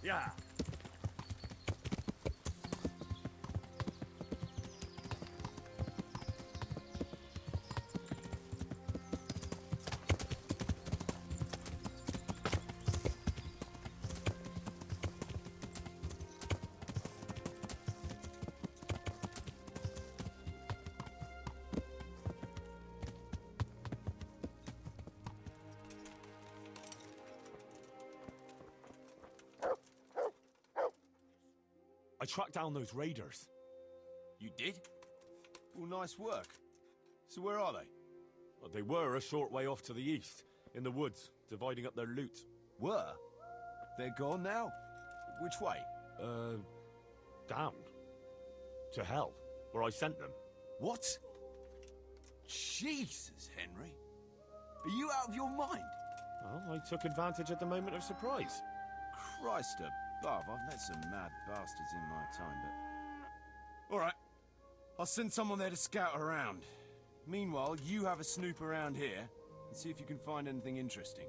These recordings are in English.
Yeah. I tracked down those raiders. You did? Well, nice work. So where are they? Well, they were a short way off to the east, in the woods, dividing up their loot. Were? They're gone now? Which way? Down. To hell, where I sent them. What? Jesus, Henry. Are you out of your mind? Well, I took advantage at the moment of surprise. Christ above, I've met some mad bastards in my time, but... Alright, I'll send someone there to scout around. Meanwhile, you have a snoop around here, and see if you can find anything interesting.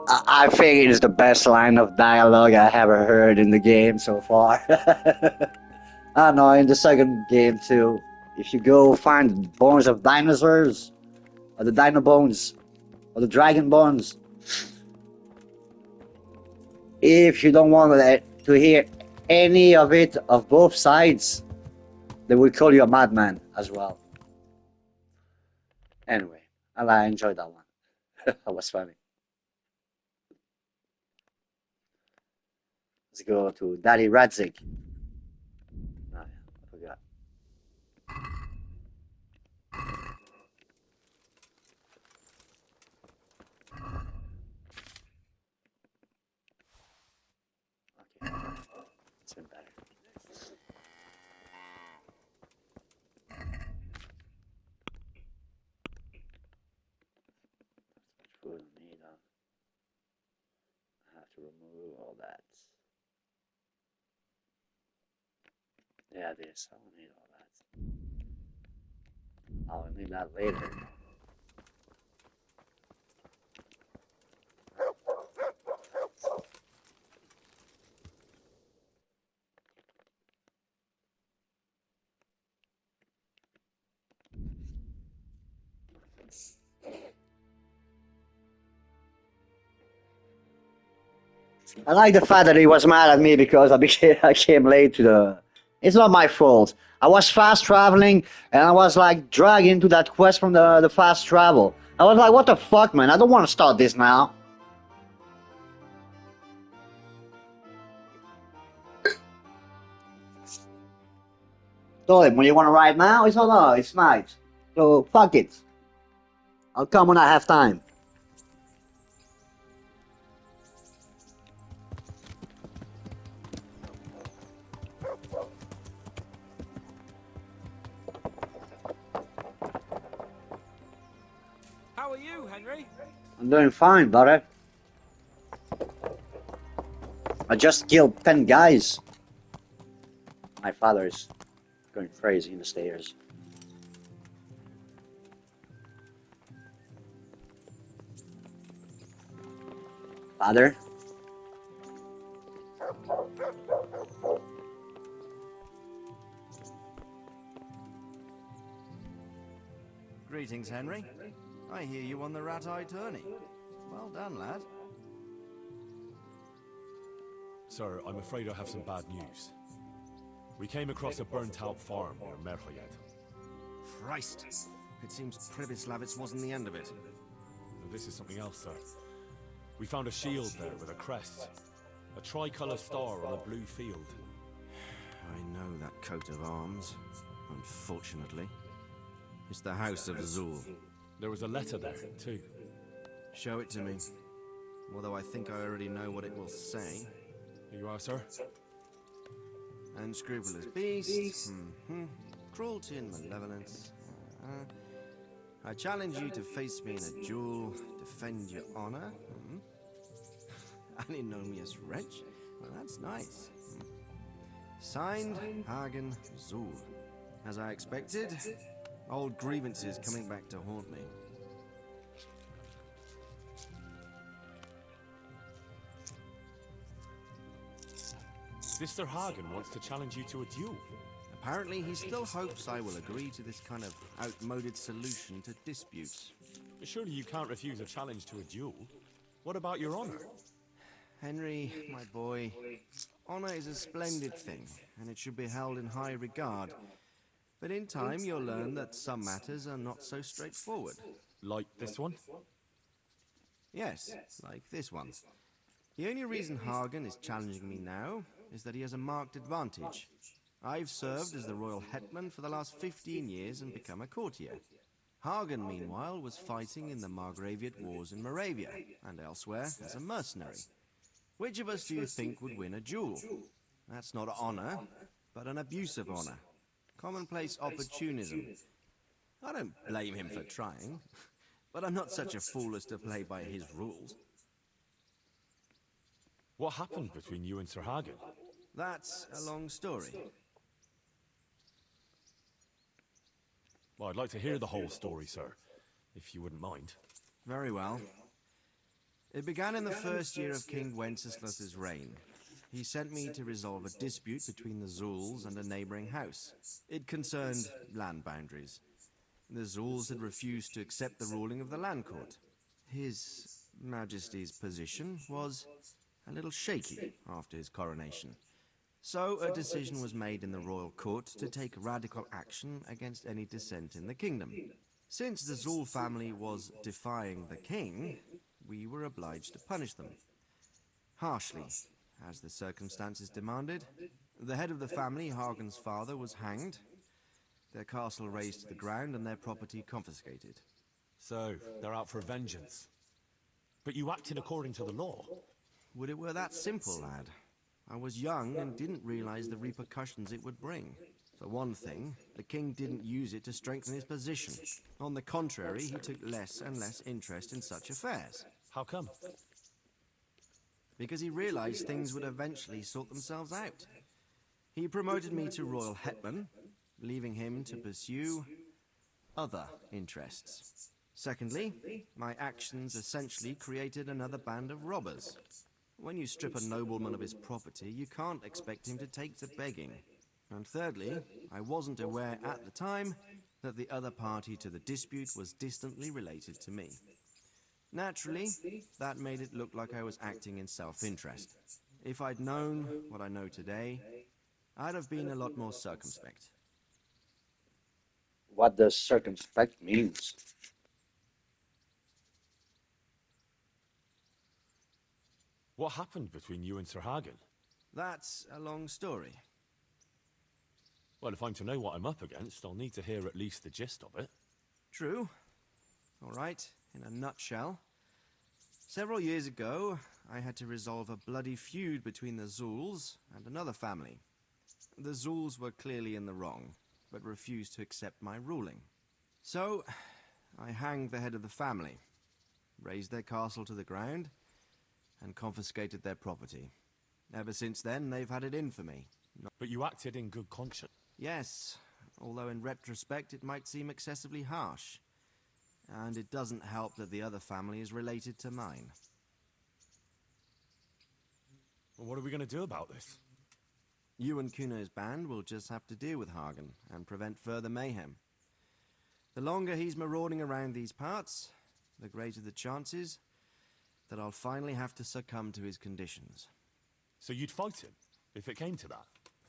I think it is the best line of dialogue I ever heard in the game so far. I don't know, in the second game too. If you go find bones of dinosaurs, or the dino bones, or the dragon bones, if you don't want to hear any of it of both sides, they will call you a madman as well. Anyway, I enjoyed that one. That was funny. Let's go to Daddy Radzig. Oh, yeah, I forgot. Okay, it's been better. Food I need. I have to remove all that. Yeah, this. I don't need all that. I'll need that later. I like the fact that he was mad at me because I came late to the. It's not my fault. I was fast traveling and I was like dragged into that quest from the fast travel. I was like, what the fuck, man? I don't want to start this now. Told him, when you want to ride now? It's no, it's night. So fuck it. I'll come when I have time. How are you, Henry? I'm doing fine, brother. I just killed 10 guys. My father is going crazy in the stairs. Father? Greetings, Henry. I hear you on the rat-eye tourney. Well done, lad. Sir, I'm afraid I have some bad news. We came across a burnt-out farm near Merhoyed. Christ! It seems Pribyslavitz wasn't the end of it. No, this is something else, sir. We found a shield there with a crest. A tricolour star on a blue field. I know that coat of arms, unfortunately. It's the House of Zul. There was a letter there, too. Show it to me. Although I think I already know what it will say. Here you are, sir. Unscrupulous beast. Cruelty and malevolence. I challenge you to face me in a duel, defend your honor. An ignominious wretch? Well, that's nice. Signed, Hagen Zul. As I expected, old grievances coming back to haunt me. this Sir Hagen wants to challenge you to a duel? Apparently, he still hopes I will agree to this kind of outmoded solution to disputes. Surely you can't refuse a challenge to a duel. What about your honor? Henry, my boy, honor is a splendid thing, and it should be held in high regard. But in time, you'll learn that some matters are not so straightforward. Like this one? Yes, like this one. The only reason Hagen is challenging me now is that he has a marked advantage. I've served as the royal hetman for the last 15 years and become a courtier. Hagen, meanwhile, was fighting in the Margraviate Wars in Moravia and elsewhere as a mercenary. Which of us do you think would win a duel? That's not honor, but an abuse of honor. Commonplace opportunism. I don't blame him for trying, but I'm not such a fool as to play by his rules. What happened between you and Sir Hagen? That's a long story. Well, I'd like to hear the whole story, sir, if you wouldn't mind. Very well. It began in the first year of King Wenceslas's reign. He sent me to resolve a dispute between the Zulus and a neighboring house. It concerned land boundaries. The Zulus had refused to accept the ruling of the land court. His Majesty's position was a little shaky after his coronation. So a decision was made in the royal court to take radical action against any dissent in the kingdom. Since the Zul family was defying the king, we were obliged to punish them. Harshly, as the circumstances demanded. The head of the family, Hagen's father, was hanged, their castle razed to the ground and their property confiscated. So, they're out for vengeance. But you acted according to the law. Would it were that simple, lad? I was young and didn't realize the repercussions it would bring. For one thing, the king didn't use it to strengthen his position. On the contrary, he took less and less interest in such affairs. How come? Because he realized things would eventually sort themselves out. He promoted me to royal hetman, leaving him to pursue other interests. Secondly, my actions essentially created another band of robbers. When you strip a nobleman of his property, you can't expect him to take to begging. And thirdly, I wasn't aware at the time that the other party to the dispute was distantly related to me. Naturally, that made it look like I was acting in self-interest. If I'd known what I know today, I'd have been a lot more circumspect. What does circumspect means? What happened between you and Sir Hagen? That's a long story. Well, if I'm to know what I'm up against, I'll need to hear at least the gist of it. True. All right, in a nutshell. Several years ago, I had to resolve a bloody feud between the Zuls and another family. The Zuls were clearly in the wrong, but refused to accept my ruling. So, I hanged the head of the family, razed their castle to the ground, and confiscated their property. Ever since then, they've had it in for me. But you acted in good conscience. Yes, although in retrospect it might seem excessively harsh. And it doesn't help that the other family is related to mine. Well, what are we going to do about this? You and Kuno's band will just have to deal with Hagen and prevent further mayhem. The longer he's marauding around these parts, the greater the chances that I'll finally have to succumb to his conditions. So you'd fight him, if it came to that?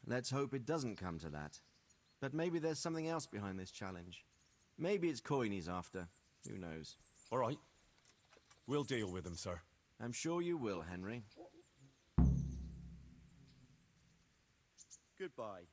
Let's hope it doesn't come to that. But maybe there's something else behind this challenge. Maybe it's coin he's after. Who knows? All right. We'll deal with him, sir. I'm sure you will, Henry. Goodbye.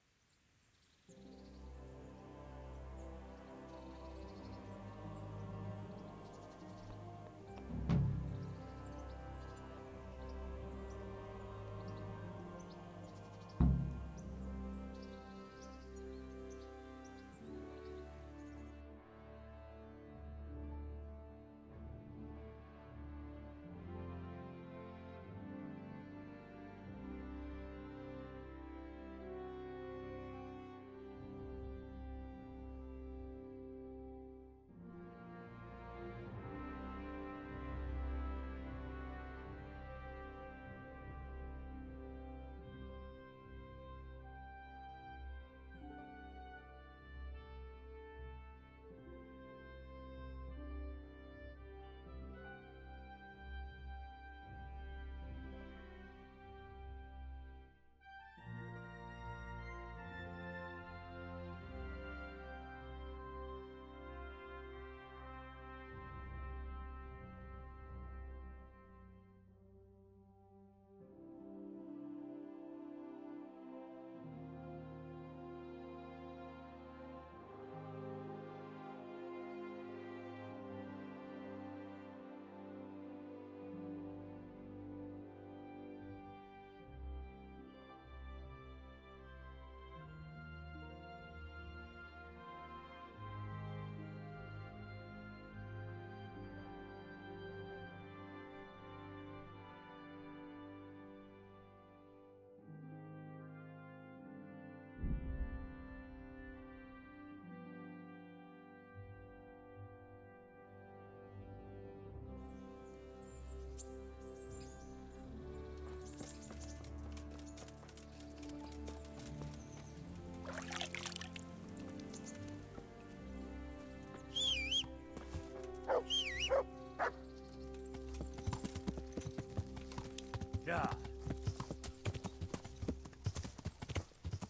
Yeah.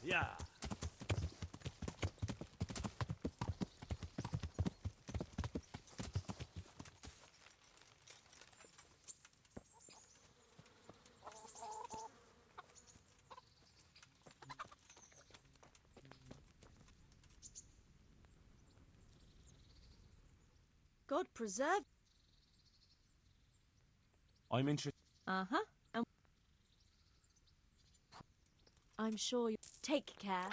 Yeah. God preserve. I'm interested. Uh-huh. And I'm sure you take care.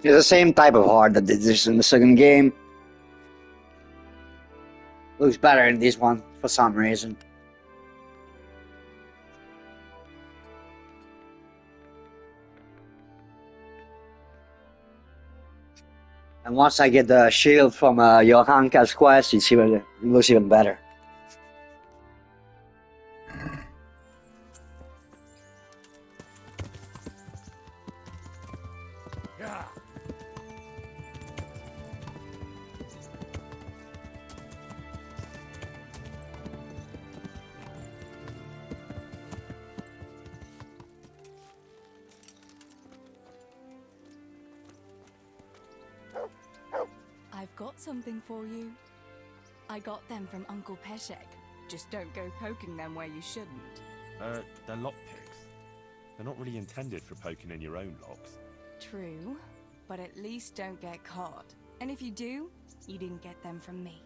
It's the same type of heart that did this in the second game. Looks better in this one for some reason. And once I get the shield from Johanka's quest, it looks even better. Yeah. I've got something for you. I got them from Uncle Peshek. Just don't go poking them where you shouldn't. They're lockpicks. They're not really intended for poking in your own locks. True, but at least don't get caught. And if you do, you didn't get them from me.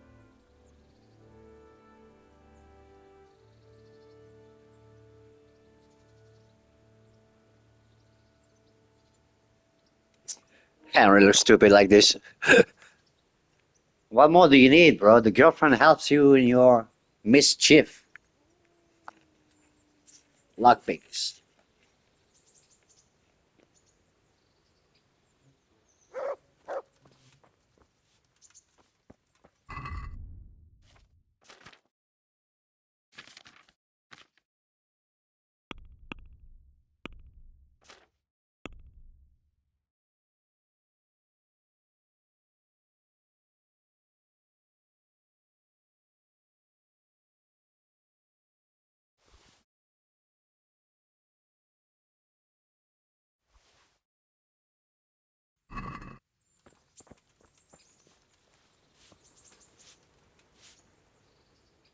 Can't really look stupid like this. What more do you need, bro? The girlfriend helps you in your mischief. Lockpicks.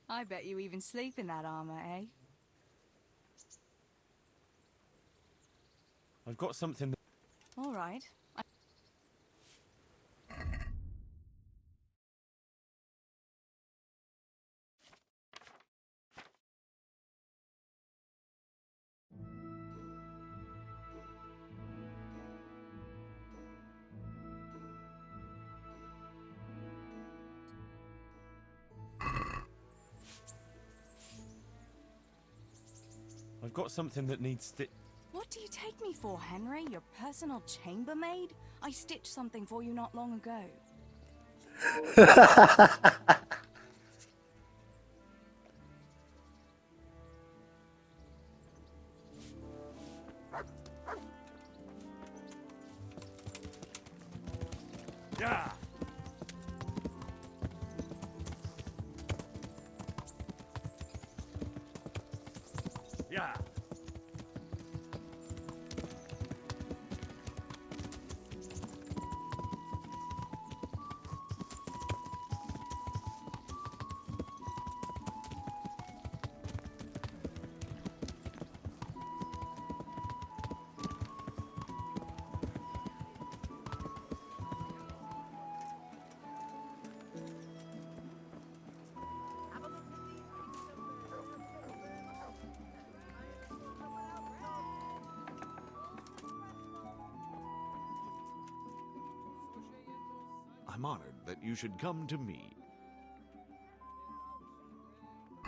I bet you even sleep in that armor, eh? I've got something that... All right. I've got something that needs What do you take me for, Henry? Your personal chambermaid? I stitched something for you not long ago. Yeah. Yeah. I'm honored that you should come to me.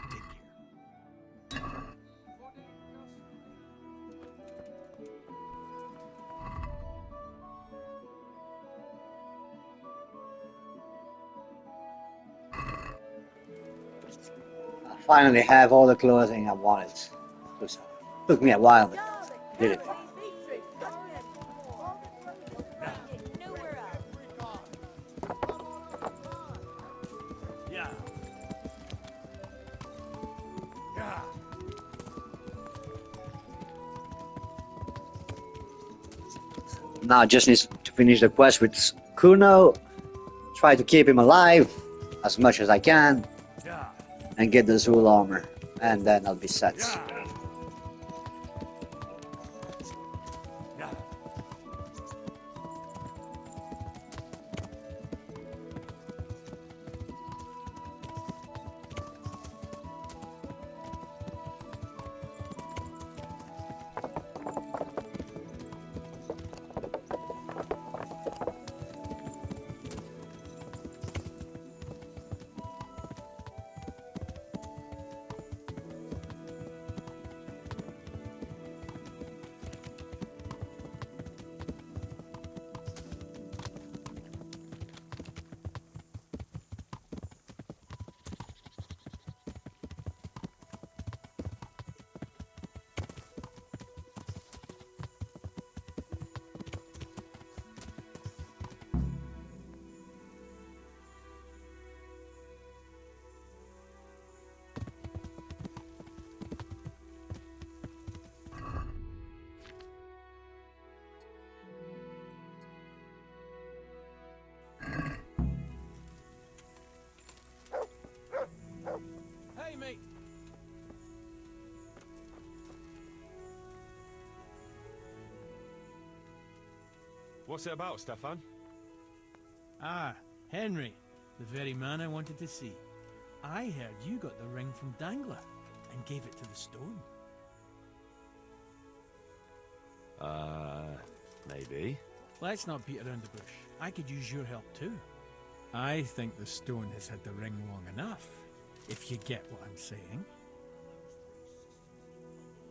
Take care. I finally have all the clothing I wanted. Took me a while, but did it. Yeah. Yeah. Now I just need to finish the quest with Kuno, try to keep him alive as much as I can, Yeah. and get the Zul armor, and then I'll be set. Yeah. Yeah. Hey, mate. What's it about, Stefan? Ah, Henry, the very man I wanted to see. I heard you got the ring from Dangler and gave it to the stone. Maybe. Let's not beat around the bush. I could use your help too. I think the stone has had the ring long enough, if you get what I'm saying.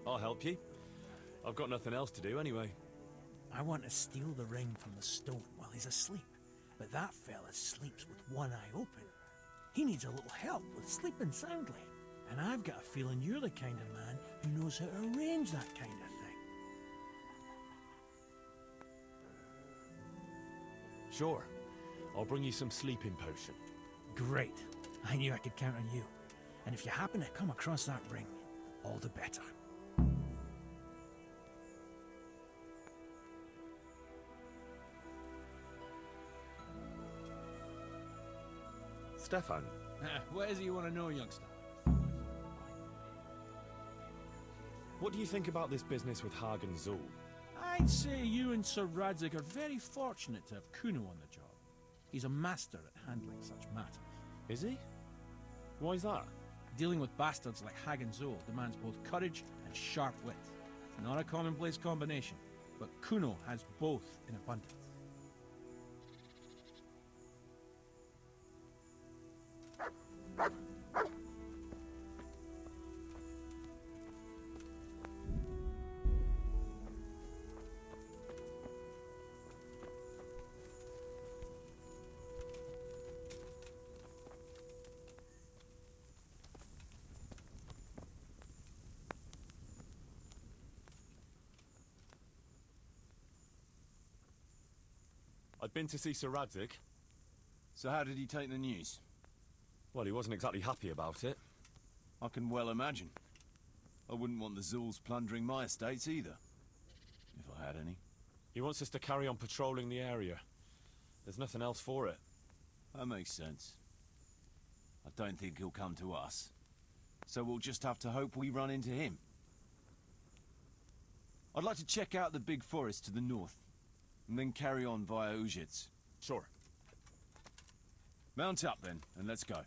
I'll help you. I've got nothing else to do anyway. I want to steal the ring from the stone while he's asleep, but that fella sleeps with one eye open. He needs a little help with sleeping soundly, and I've got a feeling you're the kind of man who knows how to arrange that kind of thing. Sure. I'll bring you some sleeping potion. Great. I knew I could count on you. And if you happen to come across that ring, all the better. Stefan, What is it you want to know, youngster? what do you think about this business with Hagen Zul? I'd say you and Sir Radzig are very fortunate to have Kuno on the job. He's a master at handling such matters. Is he? Why's that? Dealing with bastards like Hagen Zul demands both courage and sharp wit. It's not a commonplace combination, but Kuno has both in abundance. I'd been to see Sir Radzig. So how did he take the news? Well, he wasn't exactly happy about it. I can well imagine. I wouldn't want the Zuls plundering my estates either. If I had any. He wants us to carry on patrolling the area. There's nothing else for it. That makes sense. I don't think he'll come to us. So we'll just have to hope we run into him. I'd like to check out the big forest to the north, and then carry on via Ujits. Sure. Mount up then, and let's go.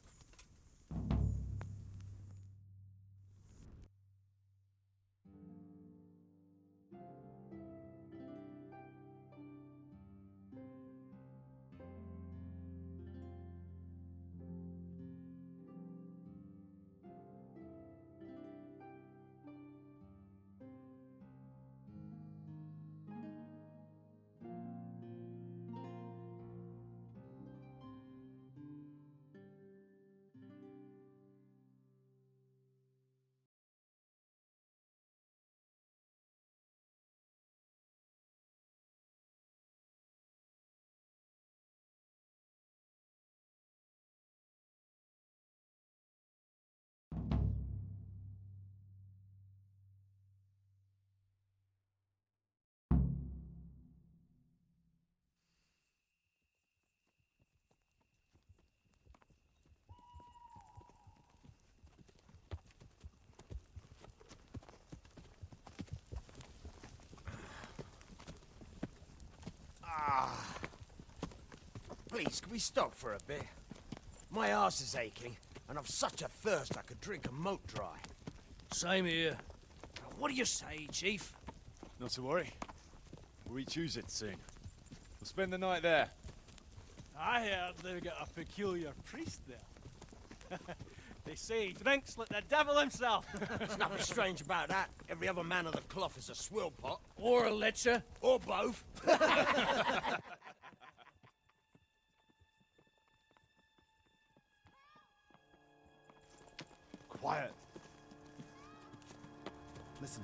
Please, can we stop for a bit? My arse is aching, and I've such a thirst I could drink a moat dry. Same here. What do you say, Chief? Not to worry. We'll reach it soon. We'll spend the night there. I heard they've got a peculiar priest there. They say he drinks like the devil himself. There's nothing strange about that. Every other man of the cloth is a swill pot. Or a lecher. Or both. Quiet. Listen.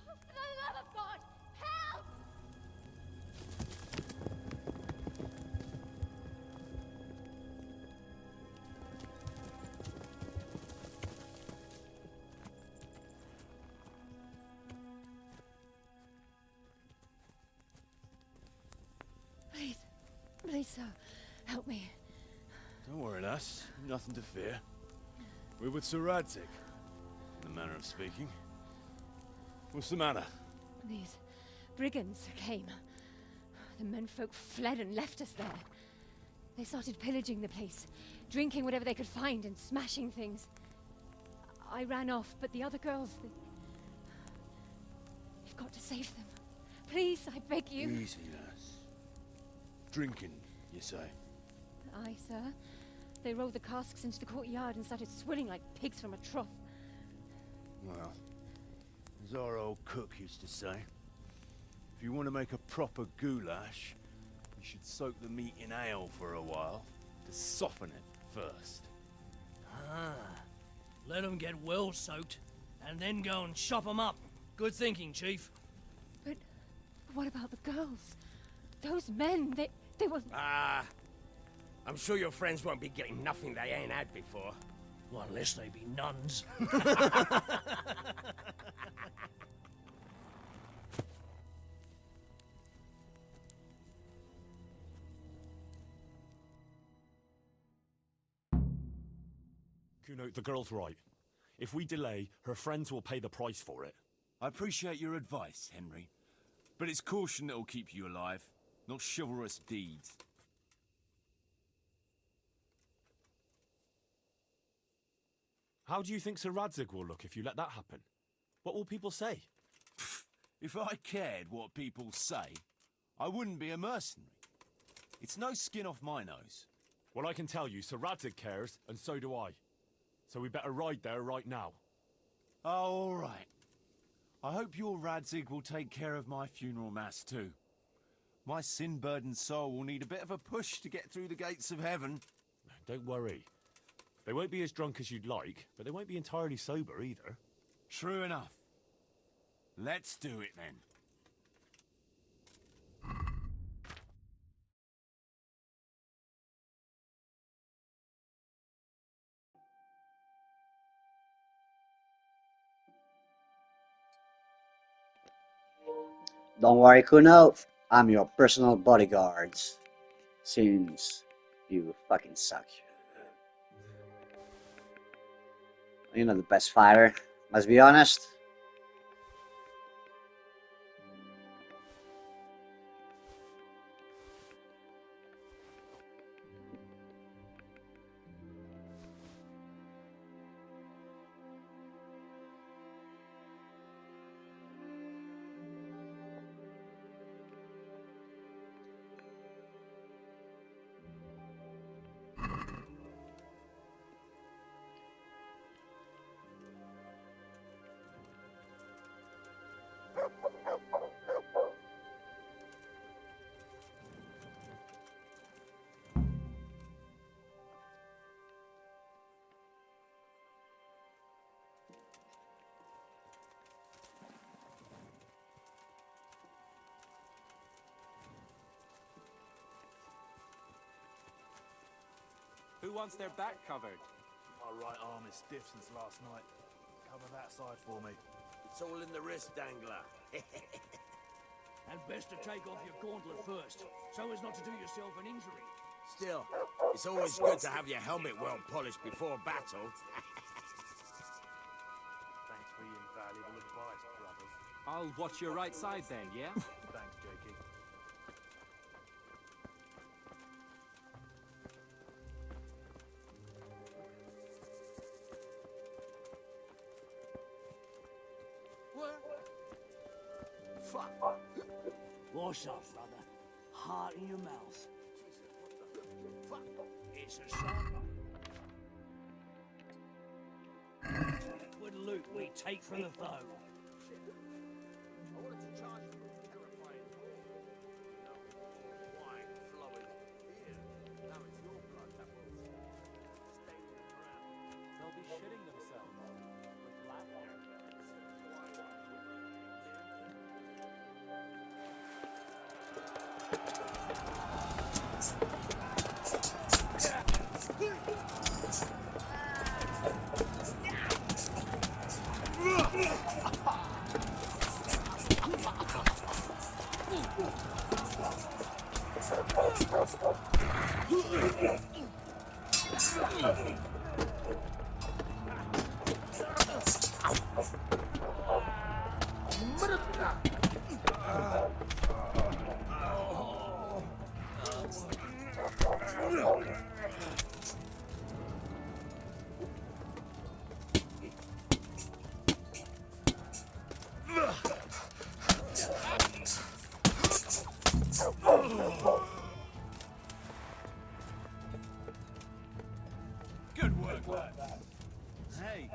For the love of God, help! Please, please, sir, help me. Don't worry, lass. Nothing to fear. We're with Sir Radzig, in the manner of speaking. What's the matter? These brigands came. The menfolk fled and left us there. They started pillaging the place, drinking whatever they could find and smashing things. I ran off, but the other girls, You've got to save them. Please, I beg you. Easy, lass. Drinking, you say? Aye, sir. They rolled the casks into the courtyard and started swilling like pigs from a trough. Well, as our old cook used to say, if you want to make a proper goulash, you should soak the meat in ale for a while to soften it first. Ah. Let them get well soaked, and then go and chop them up. Good thinking, Chief. But what about the girls? Those men, they were... Ah, I'm sure your friends won't be getting nothing they ain't had before. Well, unless they be nuns. Kuno, the girl's right. If we delay, her friends will pay the price for it. I appreciate your advice, Henry. But it's caution that'll keep you alive, not chivalrous deeds. How do you think Sir Radzig will look if you let that happen? What will people say? If I cared what people say, I wouldn't be a mercenary. It's no skin off my nose. Well, I can tell you, Sir Radzig cares, and so do I. So we better ride there right now. All right. I hope your Radzig will take care of my funeral mass too. My sin-burdened soul will need a bit of a push to get through the gates of heaven. Don't worry. They won't be as drunk as you'd like, but they won't be entirely sober either. True enough. Let's do it then. Don't worry, Kuno. I'm your personal bodyguards. Since you fucking suck. You're not the best fighter, let's be honest. Who wants their back covered? My right arm is stiff since last night. Cover that side for me. It's all in the wrist, Dangler. And best to take off your gauntlet first, so as not to do yourself an injury. Still, it's always good to have your helmet well polished before battle. I'll watch your right side then, yeah? Thanks, Jakey. Fuck. What's up, brother? Heart in your mouth. Fuck. It's a sign. Good loot we take from the foe. I wanted to charge you with terrifying wine flowing here. Now it's your blood that will stain the ground. They'll be shitting themselves with laughter. Good work, lad. Hey.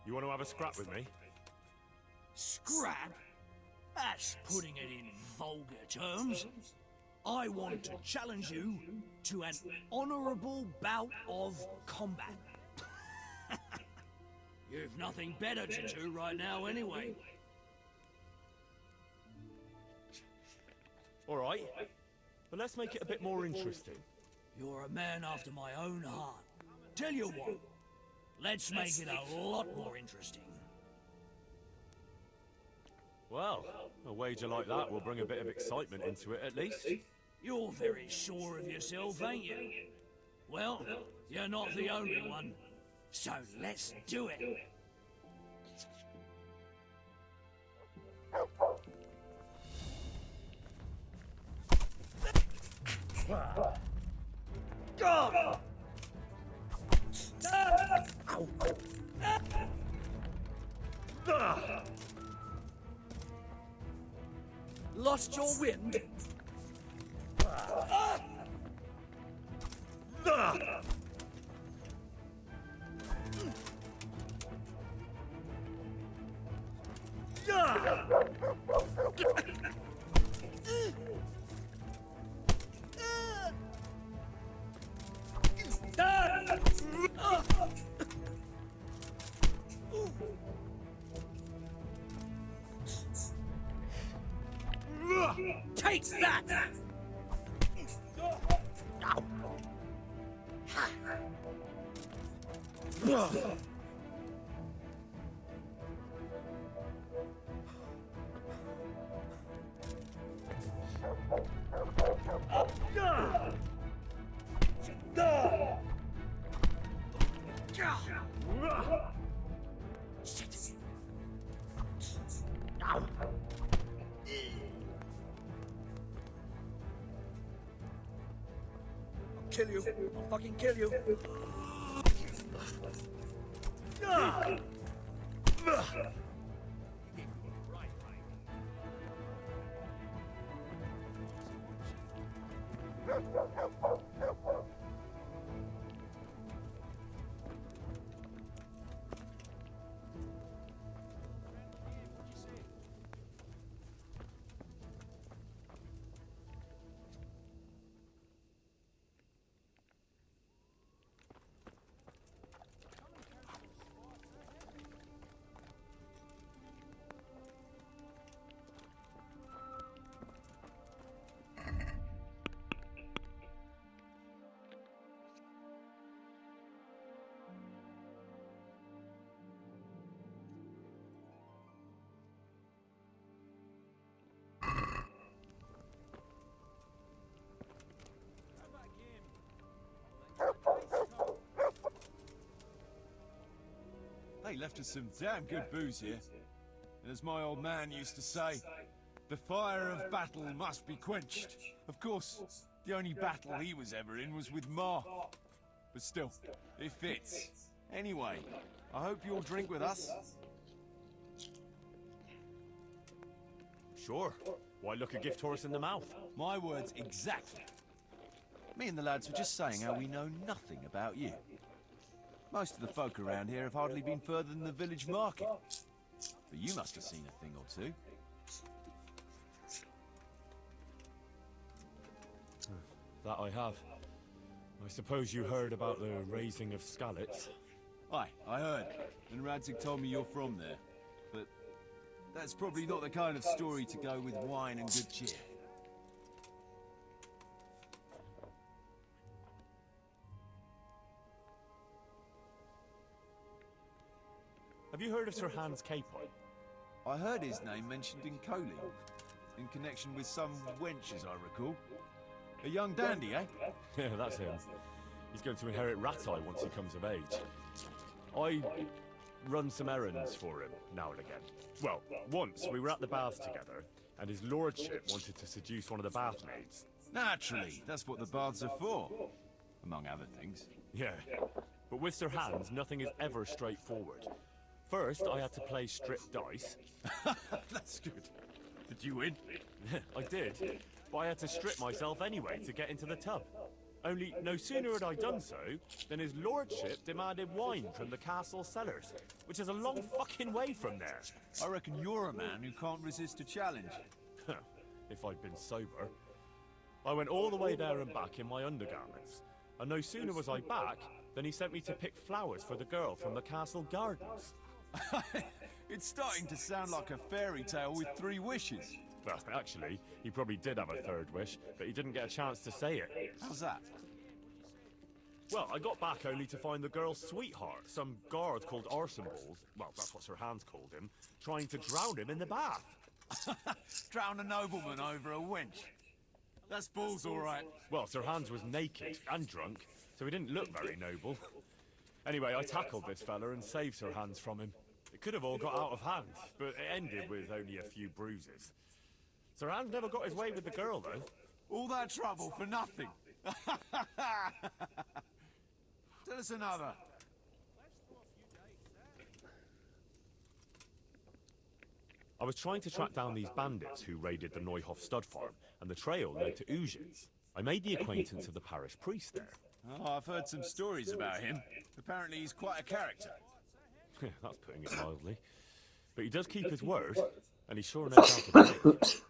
You want to have a scrap with me? Scrap? That's putting it in vulgar terms. I want to challenge you to an honourable bout of combat. You've nothing better to do right now anyway. All right, but let's make it a bit more interesting. You're a man after my own heart. Tell you what, let's make it a lot more interesting. Well, a wager like that will bring a bit of excitement into it at least. You're very sure of yourself, ain't you? Well, you're not the only one. So let's do it. God! Lost your wind? Take that! Kill you. I'll fucking kill you. They left us some damn good booze here. And as my old man used to say, the fire of battle must be quenched. Of course, the only battle he was ever in was with Ma. But still, it fits. Anyway, I hope you'll drink with us. Sure. Why look a gift horse in the mouth? My words exactly. Me and the lads were just saying how we know nothing about you. Most of the folk around here have hardly been further than the village market. But you must have seen a thing or two. That I have. I suppose you heard about the raising of Skalitz. Aye, I heard. And Radzig told me you're from there. But that's probably not the kind of story to go with wine and good cheer. Have you heard of Sir Hans Capoi? I heard his name mentioned in Coley, in connection with some wench, as I recall. A young dandy, eh? Yeah, that's him. He's going to inherit Ratai once he comes of age. I run some errands for him now and again. Well, once we were at the baths together, and his lordship wanted to seduce one of the bath maids. Naturally, that's what the baths are for, among other things. Yeah, but with Sir Hans, nothing is ever straightforward. First, I had to play strip dice. That's good. Did you win? I did, but I had to strip myself anyway to get into the tub. Only no sooner had I done so than his lordship demanded wine from the castle cellars, which is a long fucking way from there. I reckon you're a man who can't resist a challenge. If I'd been sober. I went all the way there and back in my undergarments, and no sooner was I back than he sent me to pick flowers for the girl from the castle gardens. It's starting to sound like a fairy tale with 3 wishes. Well, actually, he probably did have a third wish, but he didn't get a chance to say it. How's that? Well, I got back only to find the girl's sweetheart, some guard called Arsenballs, well, that's what Sir Hans called him, trying to drown him in the bath. Drown a nobleman over a wench. That's balls, all right. Well, Sir Hans was naked and drunk, so he didn't look very noble. Anyway, I tackled this fella and saved Sir Hans from him. It could have all got out of hand, but it ended with only a few bruises. Sir Hans never got his way with the girl, though. All that trouble for nothing. Tell us another. I was trying to track down these bandits who raided the Neuhof stud farm, and the trail led to Ujins. I made the acquaintance of the parish priest there. Oh, I've heard some stories about him. Apparently he's quite a character. That's putting it mildly. But he does keep his word. And he sure knows how to drink.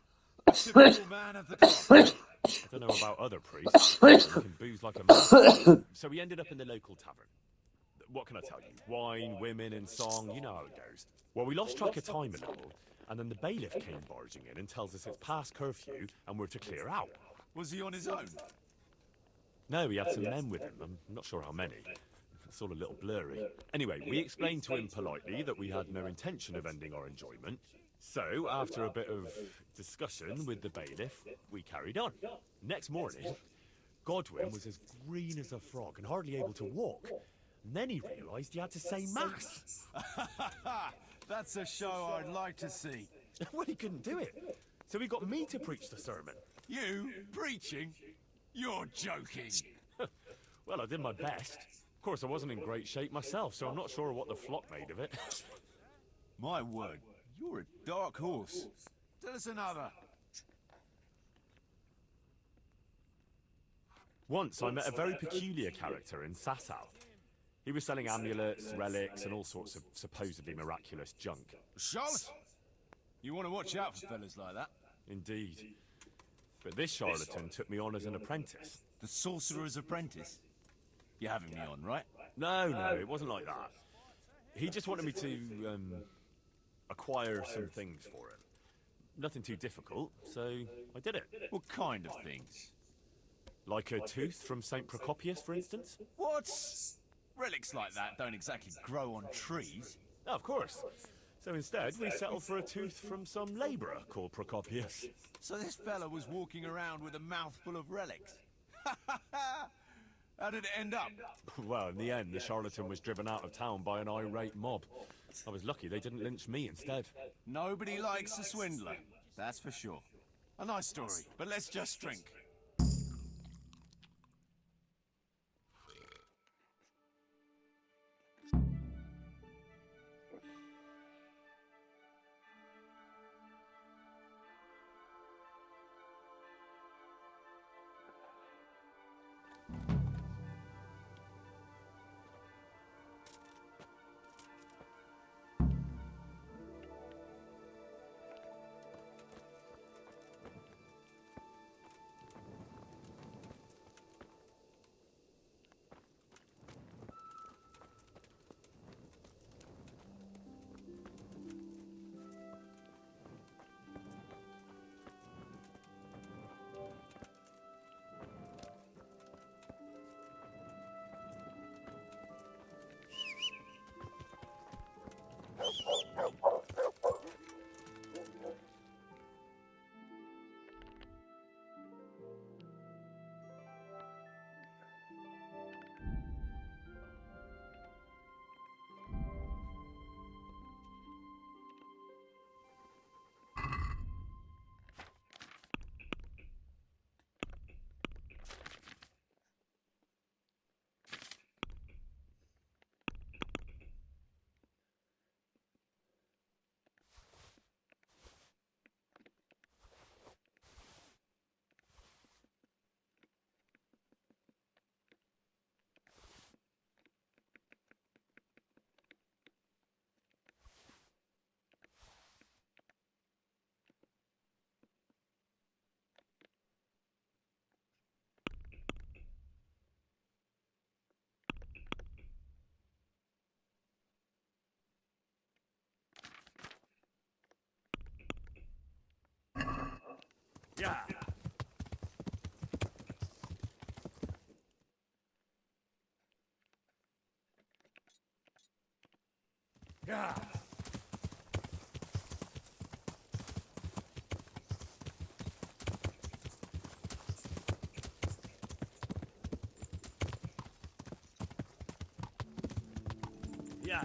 Typical man of the cloth. I don't know about other priests. He can booze like a man. So we ended up in the local tavern. What can I tell you? Wine, women, and song, you know how it goes. Well, we lost track of time a little, and then the bailiff came barging in and tells us it's past curfew and we're to clear out. Was he on his own? No, he had some men with him. I'm not sure how many. It's all a little blurry. Anyway, we explained to him politely that we had no intention of ending our enjoyment. So, after a bit of discussion with the bailiff, we carried on. Next morning, Godwin was as green as a frog and hardly able to walk. And then he realised he had to say mass. That's a show I'd like to see. Well, he couldn't do it. So he got me to preach the sermon. You preaching? You're joking. Well, I did my best. Of course, I wasn't in great shape myself, so I'm not sure what the flock made of it. My word, you're a dark horse. Tell us another. Once I met a very peculiar character in Sasau. He was selling amulets, relics, and all sorts of supposedly miraculous junk. Charlotte? You want to watch out for fellas like that. Indeed. But this charlatan took me on as an apprentice. The sorcerer's apprentice? You're having me on, right? No, it wasn't like that. He just wanted me to, acquire some things for him. Nothing too difficult, so I did it. What kind of things? Like a tooth from St. Procopius, for instance? What? Relics like that don't exactly grow on trees. Oh, of course. So instead, we settled for a tooth from some labourer called Procopius. So this fella was walking around with a mouthful of relics. How did it end up? Well, in the end, the charlatan was driven out of town by an irate mob. I was lucky they didn't lynch me instead. Nobody likes a swindler, that's for sure. A nice story, but let's just drink. Yeah. Yeah. Yeah.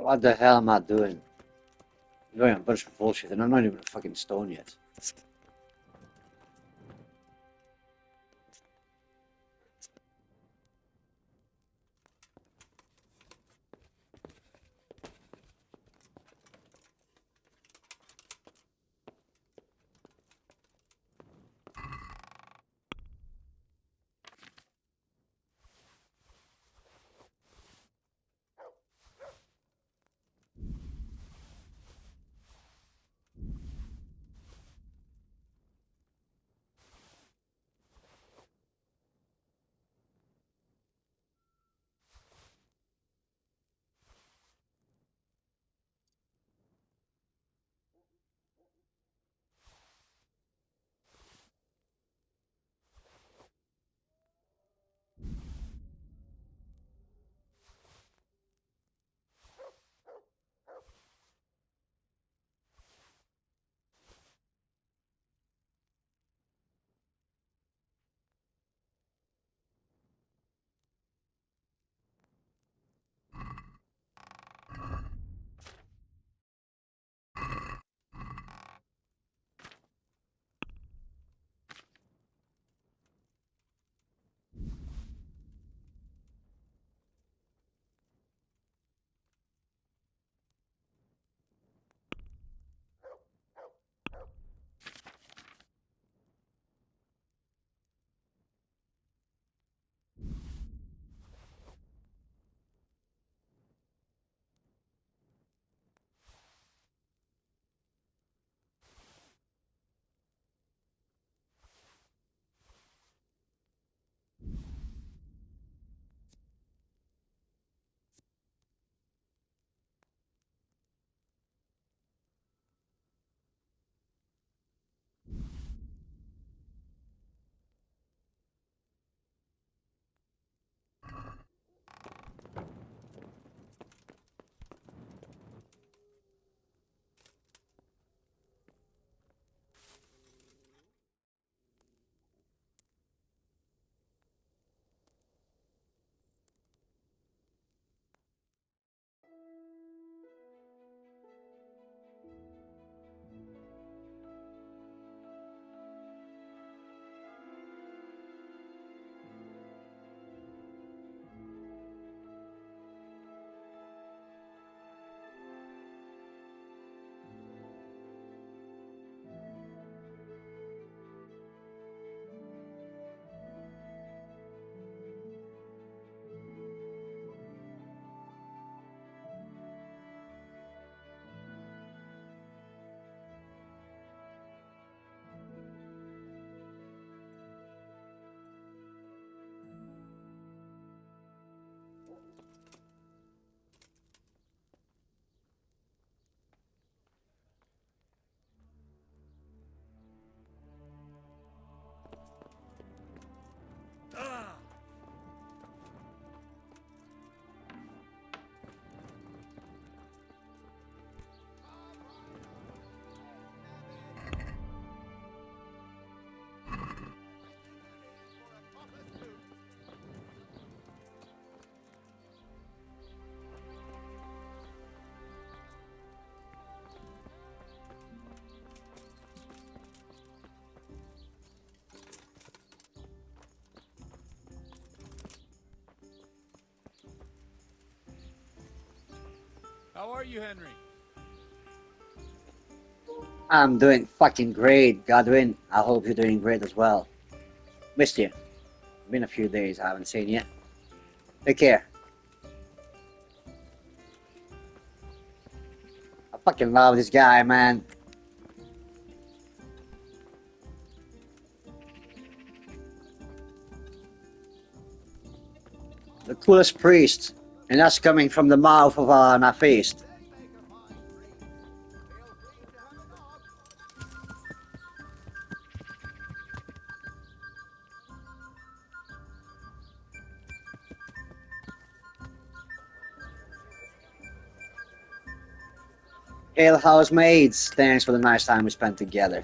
What the hell am I doing? I'm doing a bunch of bullshit and I'm not even a fucking stone yet. How are you, Henry? I'm doing fucking great, Godwin. I hope you're doing great as well. Missed you. Been a few days, I haven't seen you. Take care. I fucking love this guy, man. The coolest priest. And that's coming from the mouth of an atheist. Hail housemates, thanks for the nice time we spent together.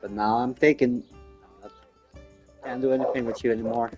But now I'm taken. Can't do anything with you anymore.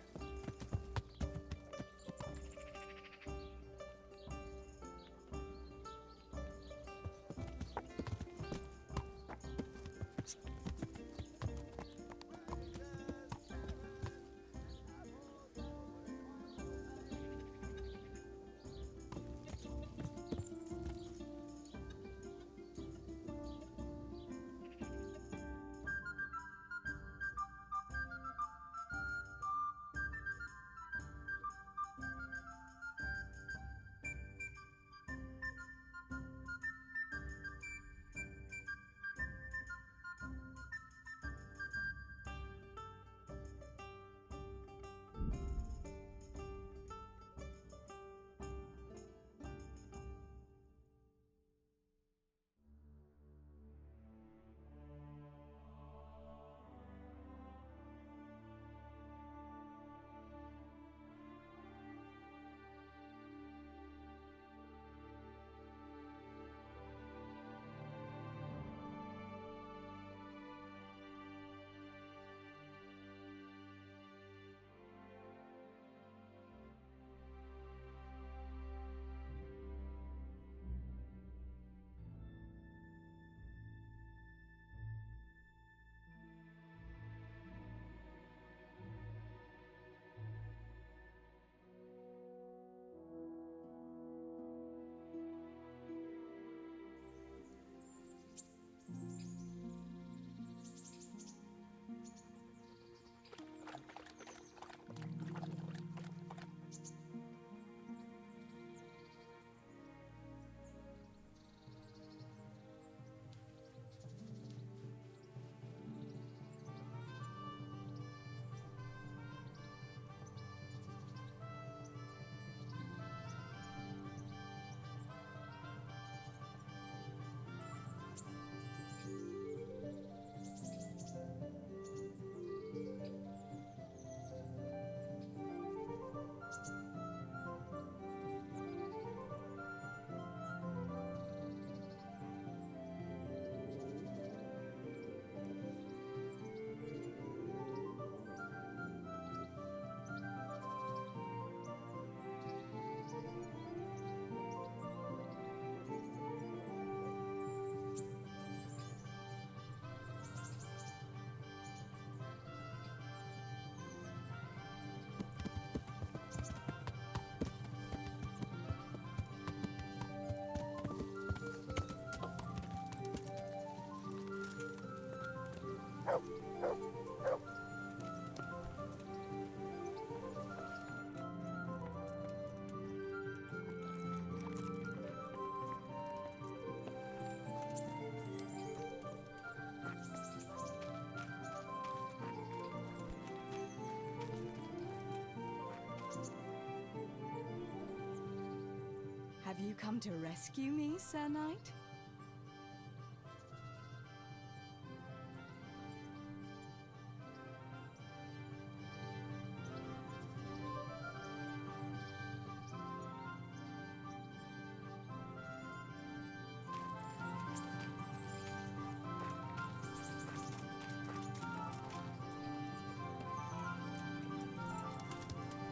you come to rescue me, Sir Knight?